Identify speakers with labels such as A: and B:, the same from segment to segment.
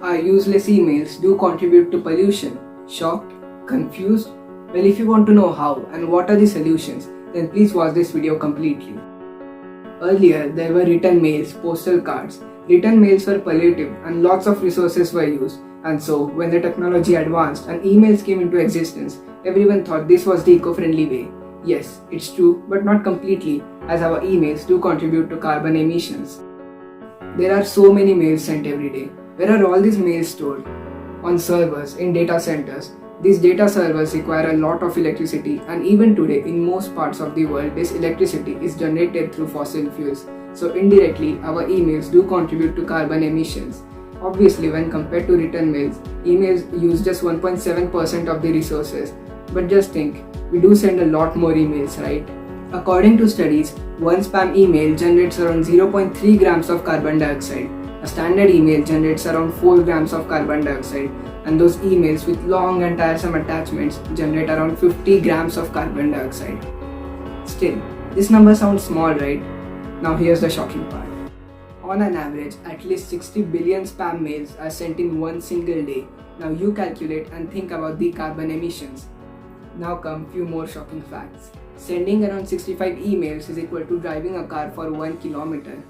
A: Our useless emails do contribute to pollution. Shocked? Confused? Well, if you want to know how and what are the solutions, then please watch this video completely. Earlier, there were written mails, postal cards. Written mails were pollutive and lots of resources were used. And so, when the technology advanced and emails came into existence, everyone thought this was the eco-friendly way. Yes, it's true, but not completely, as our emails do contribute to carbon emissions. There are so many mails sent every day. Where are all these mails stored? On servers, in data centers. These data servers require a lot of electricity, and even today, in most parts of the world, this electricity is generated through fossil fuels. So indirectly, our emails do contribute to carbon emissions. Obviously, when compared to written mails, emails use just 1.7% of the resources. But just think, we do send a lot more emails, right? According to studies, one spam email generates around 0.3 grams of carbon dioxide. A standard email generates around 4 grams of carbon dioxide, and those emails with long and tiresome attachments generate around 50 grams of carbon dioxide. Still, this number sounds small, right? Now here's the shocking part. On an average, at least 60 billion spam mails are sent in one single day. Now you calculate and think about the carbon emissions. Now come few more shocking facts. Sending around 65 emails is equal to driving a car for 1 kilometer.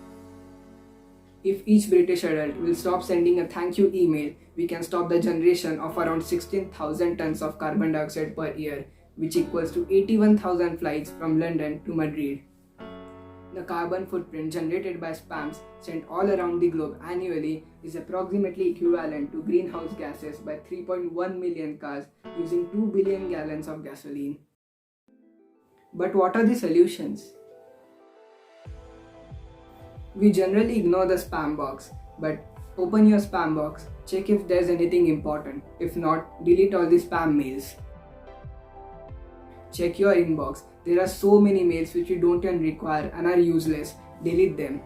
A: If each British adult will stop sending a thank you email, we can stop the generation of around 16,000 tons of carbon dioxide per year, which equals to 81,000 flights from London to Madrid. The carbon footprint generated by spams sent all around the globe annually is approximately equivalent to greenhouse gases by 3.1 million cars using 2 billion gallons of gasoline. But what are the solutions? We generally ignore the spam box, but open your spam box, check if there's anything important. If not, delete all the spam mails. Check your inbox. There are so many mails which you don't even require and are useless. Delete them.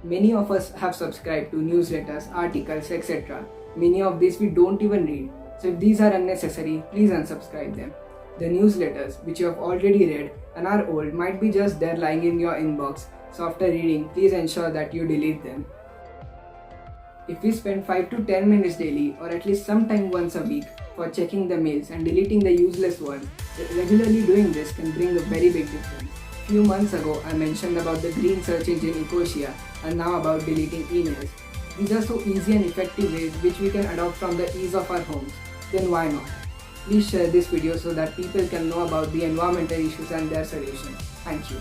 A: Many of us have subscribed to newsletters, articles, etc. Many of these we don't even read. So if these are unnecessary, please unsubscribe them. The newsletters which you have already read and are old might be just there lying in your inbox. So after reading, please ensure that you delete them. If we spend 5 to 10 minutes daily or at least sometime once a week for checking the mails and deleting the useless ones, regularly doing this can bring a very big difference. Few months ago, I mentioned about the green search engine Ecosia and now about deleting emails. These are so easy and effective ways which we can adopt from the ease of our homes. Then why not? Please share this video so that people can know about the environmental issues and their solutions. Thank you.